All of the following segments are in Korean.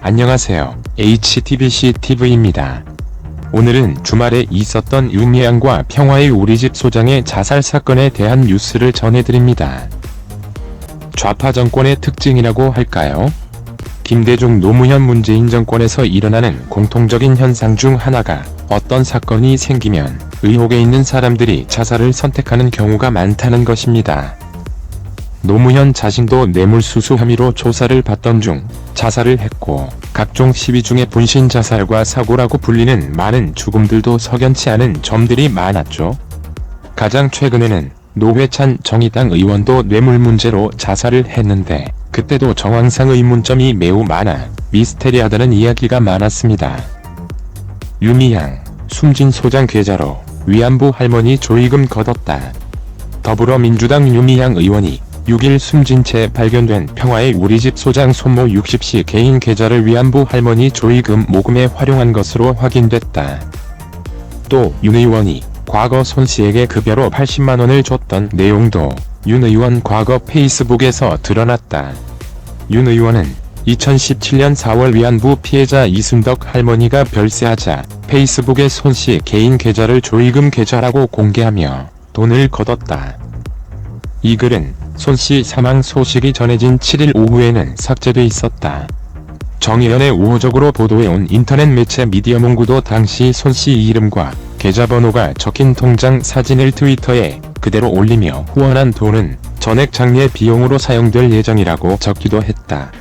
안녕하세요. HTBC-TV입니다. 오늘은 주말에 있었던 윤미향과 평화의 우리집 소장의 자살 사건에 대한 뉴스를 전해드립니다. 좌파 정권의 특징이라고 할까요? 김대중 노무현 문재인 정권에서 일어나는 공통적인 현상 중 하나가 어떤 사건이 생기면 의혹에 있는 사람들이 자살을 선택하는 경우가 많다는 것입니다. 노무현 자신도 뇌물수수 혐의로 조사를 받던 중 자살을 했고, 각종 시위 중에 분신 자살과 사고라고 불리는 많은 죽음들도 석연치 않은 점들이 많았죠. 가장 최근에는 노회찬 정의당 의원도 뇌물 문제로 자살을 했는데, 그때도 정황상 의문점이 매우 많아 미스테리하다는 이야기가 많았습니다. 윤미향, 숨진 소장 계좌로 위안부 할머니 조의금 걷었다. 더불어민주당 윤미향 의원이 6일 숨진 채 발견된 평화의 우리집 소장 손모 60씨 개인 계좌를 위안부 할머니 조의금 모금에 활용한 것으로 확인됐다. 또 윤 의원이 과거 손 씨에게 급여로 80만원을 줬던 내용도 윤 의원 과거 페이스북에서 드러났다. 윤 의원은 2017년 4월 위안부 피해자 이순덕 할머니가 별세하자 페이스북에 손 씨 개인 계좌를 조의금 계좌라고 공개하며 돈을 걷었다. 이 글은 손 씨 사망 소식이 전해진 7일 오후에는 삭제돼 있었다. 정의연의 우호적으로 보도해온 인터넷 매체 미디어몽구도 당시 손 씨 이름과 계좌번호가 적힌 통장 사진을 트위터에 그대로 올리며 후원한 돈은 전액 장례 비용으로 사용될 예정이라고 적기도 했다.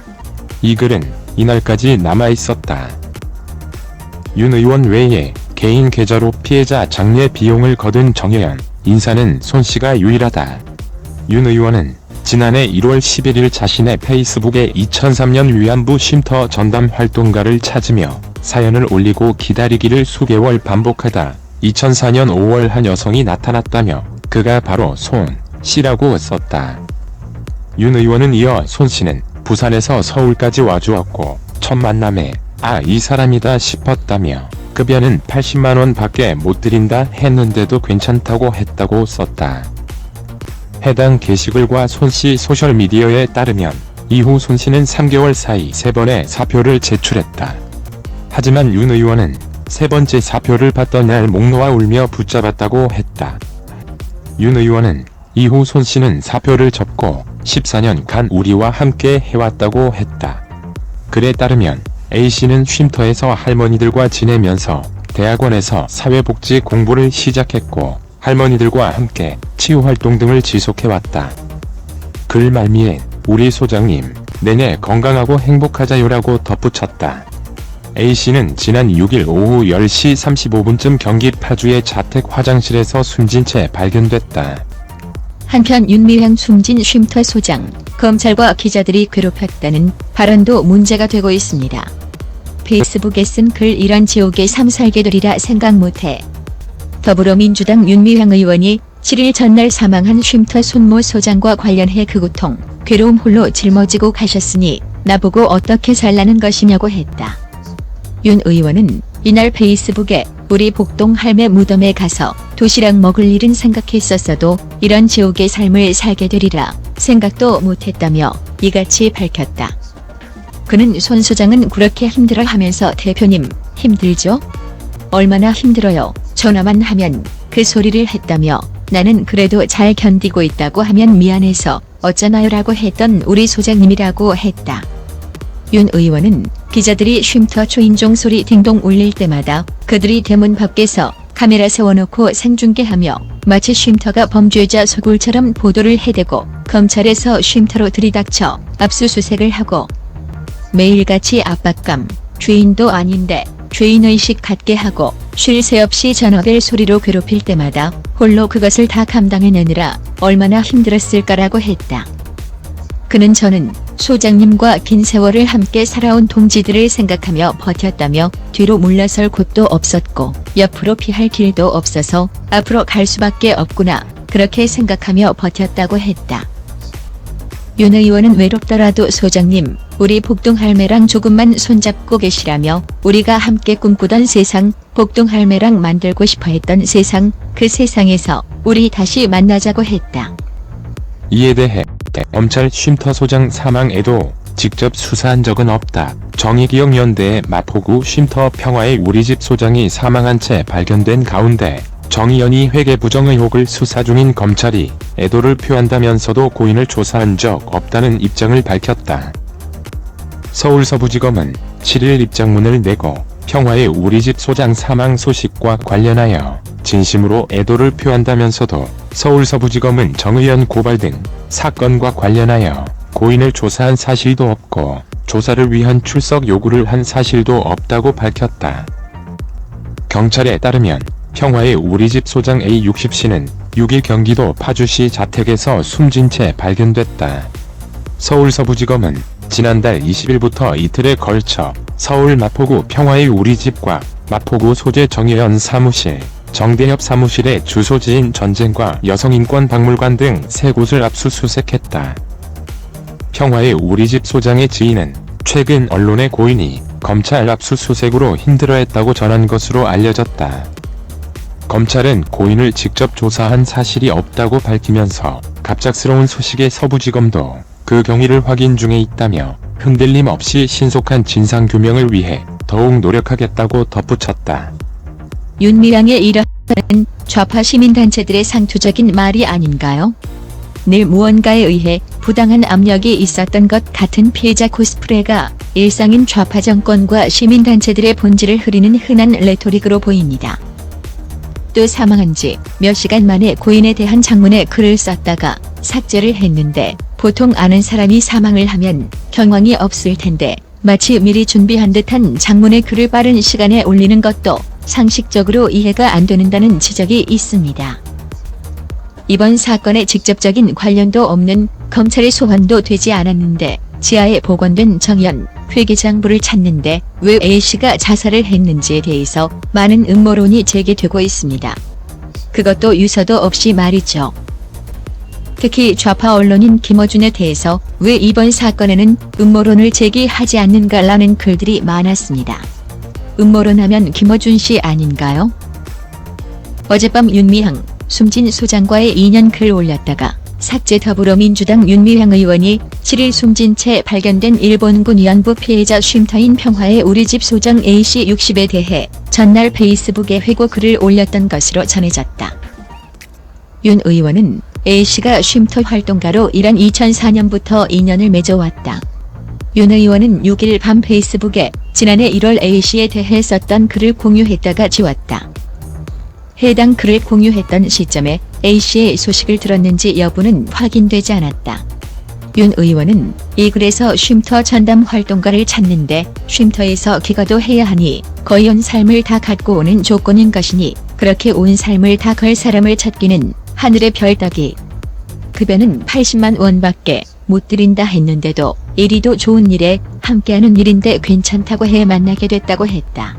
이 글은 이날까지 남아있었다. 윤 의원 외에 개인 계좌로 피해자 장례 비용을 거둔 정의연, 인사는 손 씨가 유일하다. 윤 의원은 지난해 1월 11일 자신의 페이스북에 2003년 위안부 쉼터 전담 활동가를 찾으며 사연을 올리고 기다리기를 수개월 반복하다 2004년 5월 한 여성이 나타났다며 그가 바로 손 씨라고 썼다. 윤 의원은 이어 손 씨는 부산에서 서울까지 와주었고 첫 만남에 이 사람이다 싶었다며 급여는 80만원 밖에 못 드린다 했는데도 괜찮다고 했다고 썼다. 해당 게시글과 손 씨 소셜미디어에 따르면 이후 손 씨는 3개월 사이 3번의 사표를 제출했다. 하지만 윤 의원은 3번째 사표를 받던 날 목 놓아 울며 붙잡았다고 했다. 윤 의원은 이후 손 씨는 사표를 접고 14년간 우리와 함께 해왔다고 했다. 글에 따르면 A씨는 쉼터에서 할머니들과 지내면서 대학원에서 사회복지 공부를 시작했고 할머니들과 함께 치유활동 등을 지속해왔다. 글 말미엔 우리 소장님 내내 건강하고 행복하자요라고 덧붙였다. A씨는 지난 6일 오후 10시 35분쯤 경기 파주의 자택 화장실에서 숨진 채 발견됐다. 한편 윤미향 숨진 쉼터 소장, 검찰과 기자들이 괴롭혔다는 발언도 문제가 되고 있습니다. 페이스북에 쓴 글 이런 지옥의 삶 살게 되리라 생각 못해. 더불어민주당 윤미향 의원이 7일 전날 사망한 쉼터 손모 소장과 관련해 그 고통, 괴로움 홀로 짊어지고 가셨으니 나보고 어떻게 살라는 것이냐고 했다. 윤 의원은 이날 페이스북에 우리 복동 할매 무덤에 가서 도시락 먹을 일은 생각했었어도 이런 지옥의 삶을 살게 되리라 생각도 못했다며 이같이 밝혔다. 그는 손 소장은 그렇게 힘들어하면서 대표님 힘들죠? 얼마나 힘들어요. 전화만 하면 그 소리를 했다며 나는 그래도 잘 견디고 있다고 하면 미안해서 어쩌나요라고 했던 우리 소장님이라고 했다. 윤 의원은 기자들이 쉼터 초인종 소리 딩동 울릴 때마다 그들이 대문 밖에서 카메라 세워놓고 생중계하며 마치 쉼터가 범죄자 소굴처럼 보도를 해대고 검찰에서 쉼터로 들이닥쳐 압수수색을 하고 매일같이 압박감, 죄인도 아닌데 죄인의식 갖게 하고 쉴 새 없이 전화벨 소리로 괴롭힐 때마다 홀로 그것을 다 감당해내느라 얼마나 힘들었을까라고 했다. 그는 저는 소장님과 긴 세월을 함께 살아온 동지들을 생각하며 버텼다며 뒤로 물러설 곳도 없었고 옆으로 피할 길도 없어서 앞으로 갈 수밖에 없구나 그렇게 생각하며 버텼다고 했다. 윤 의원은 외롭더라도 소장님, 우리 복동할매랑 조금만 손잡고 계시라며 우리가 함께 꿈꾸던 세상, 복동할매랑 만들고 싶어 했던 세상, 그 세상에서 우리 다시 만나자고 했다. 이에 대해 검찰 쉼터소장 사망에도 직접 수사한 적은 없다. 정의기억연대의 마포구 쉼터 평화의 우리집 소장이 사망한 채 발견된 가운데 정의연이 회계 부정 의혹을 수사 중인 검찰이 애도를 표한다면서도 고인을 조사한 적 없다는 입장을 밝혔다. 서울서부지검은 7일 입장문을 내고 평화의 우리집 소장 사망 소식과 관련하여 진심으로 애도를 표한다면서도 서울서부지검은 정의연 고발 등 사건과 관련하여 고인을 조사한 사실도 없고 조사를 위한 출석 요구를 한 사실도 없다고 밝혔다. 경찰에 따르면 평화의 우리집 소장 A60씨는 6일 경기도 파주시 자택에서 숨진 채 발견됐다. 서울서부지검은 지난달 20일부터 이틀에 걸쳐 서울 마포구 평화의 우리집과 마포구 소재 정의연 사무실, 정대협 사무실의 주소지인 전쟁과 여성인권박물관 등 3곳을 압수수색했다. 평화의 우리집 소장의 지인은 최근 언론의 고인이 검찰 압수수색으로 힘들어했다고 전한 것으로 알려졌다. 검찰은 고인을 직접 조사한 사실이 없다고 밝히면서 갑작스러운 소식에 서부지검도 그 경위를 확인 중에 있다며 흔들림 없이 신속한 진상규명을 위해 더욱 노력하겠다고 덧붙였다. 윤미향의 이런 좌파 시민단체들의 상투적인 말이 아닌가요? 늘 무언가에 의해 부당한 압력이 있었던 것 같은 피해자 코스프레가 일상인 좌파 정권과 시민단체들의 본질을 흐리는 흔한 레토릭으로 보입니다. 또 사망한 지 몇 시간 만에 고인에 대한 장문의 글을 썼다가 삭제를 했는데 보통 아는 사람이 사망을 하면 경황이 없을 텐데 마치 미리 준비한 듯한 장문의 글을 빠른 시간에 올리는 것도 상식적으로 이해가 안 된다는 지적이 있습니다. 이번 사건에 직접적인 관련도 없는 검찰의 소환도 되지 않았는데 지하에 복원된 정의연 회계장부를 찾는데 왜 A씨가 자살을 했는지에 대해서 많은 음모론이 제기되고 있습니다. 그것도 유서도 없이 말이죠. 특히 좌파 언론인 김어준에 대해서 왜 이번 사건에는 음모론을 제기하지 않는가라는 글들이 많았습니다. 음모론하면 김어준 씨 아닌가요? 어젯밤 윤미향, 숨진 소장과의 인연 글 올렸다가 삭제 더불어민주당 윤미향 의원이 7일 숨진 채 발견된 일본군 위안부 피해자 쉼터인 평화의 우리집 소장 A씨 60에 대해 전날 페이스북에 회고 글을 올렸던 것으로 전해졌다. 윤 의원은 A씨가 쉼터 활동가로 일한 2004년부터 인연을 맺어왔다. 윤 의원은 6일 밤 페이스북에 지난해 1월 A씨에 대해 썼던 글을 공유했다가 지웠다. 해당 글을 공유했던 시점에 A씨의 소식을 들었는지 여부는 확인되지 않았다. 윤 의원은 이 글에서 쉼터 전담 활동가를 찾는데 쉼터에서 기가도 해야 하니 거의 온 삶을 다 갖고 오는 조건인 것이니 그렇게 온 삶을 다 걸 사람을 찾기는 하늘의 별 따기. 급여는 80만 원밖에 못 드린다 했는데도 이리도 좋은 일에 함께하는 일인데 괜찮다고 해 만나게 됐다고 했다.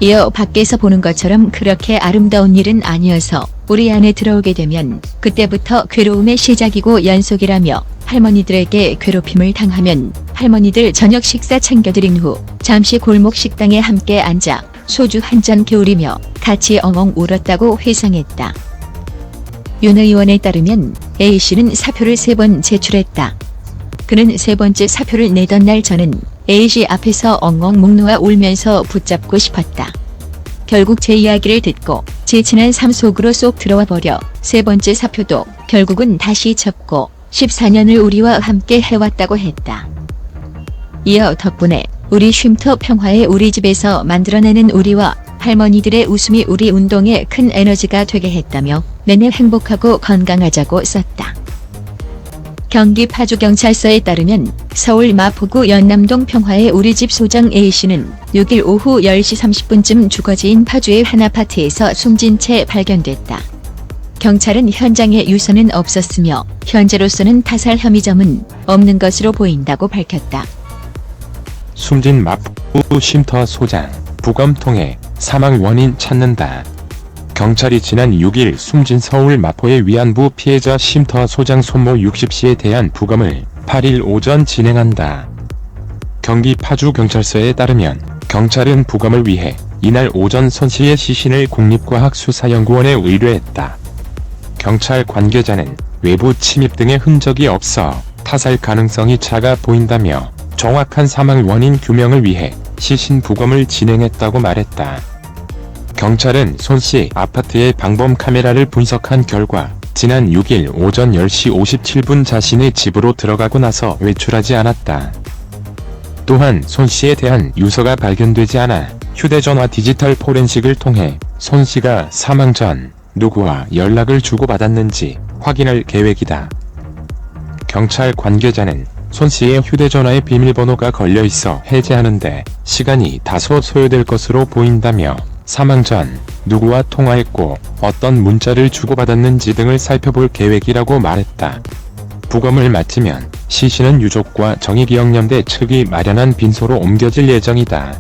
이어 밖에서 보는 것처럼 그렇게 아름다운 일은 아니어서 우리 안에 들어오게 되면 그때부터 괴로움의 시작이고 연속이라며 할머니들에게 괴롭힘을 당하면 할머니들 저녁 식사 챙겨드린 후 잠시 골목 식당에 함께 앉아 소주 한 잔 겨울이며 같이 엉엉 울었다고 회상했다. 윤 의원에 따르면 A씨는 사표를 3번 제출했다. 그는 3번째 사표를 내던 날 저는 A씨 앞에서 엉엉 목 놓아 울면서 붙잡고 싶었다. 결국 제 이야기를 듣고 제 지난 삶 속으로 쏙 들어와 버려 3번째 사표도 결국은 다시 접고 14년을 우리와 함께 해왔다고 했다. 이어 덕분에 우리 쉼터 평화의 우리집에서 만들어내는 우리와 할머니들의 웃음이 우리 운동에 큰 에너지가 되게 했다며 내내 행복하고 건강하자고 썼다. 경기 파주경찰서에 따르면 서울 마포구 연남동 평화의 우리집 소장 A씨는 6일 오후 10시 30분쯤 주거지인 파주의 한 아파트에서 숨진 채 발견됐다. 경찰은 현장에 유서는 없었으며 현재로서는 타살 혐의점은 없는 것으로 보인다고 밝혔다. 숨진 마포구 쉼터 소장, 부검 통해 사망 원인 찾는다. 경찰이 지난 6일 숨진 서울 마포의 위안부 피해자 쉼터 소장 손모 60씨에 대한 부검을 8일 오전 진행한다. 경기 파주경찰서에 따르면 경찰은 부검을 위해 이날 오전 손 씨의 시신을 국립과학수사연구원에 의뢰했다. 경찰 관계자는 외부 침입 등의 흔적이 없어 타살 가능성이 작아 보인다며 정확한 사망 원인 규명을 위해 시신 부검을 진행했다고 말했다. 경찰은 손 씨 아파트의 방범 카메라를 분석한 결과 지난 6일 오전 10시 57분 자신의 집으로 들어가고 나서 외출하지 않았다. 또한 손 씨에 대한 유서가 발견되지 않아 휴대전화 디지털 포렌식을 통해 손 씨가 사망 전 누구와 연락을 주고받았는지 확인할 계획이다. 경찰 관계자는 손 씨의 휴대전화에 비밀번호가 걸려있어 해제하는데 시간이 다소 소요될 것으로 보인다며 사망 전 누구와 통화했고 어떤 문자를 주고받았는지 등을 살펴볼 계획이라고 말했다. 부검을 마치면 시신은 유족과 정의기억연대 측이 마련한 빈소로 옮겨질 예정이다.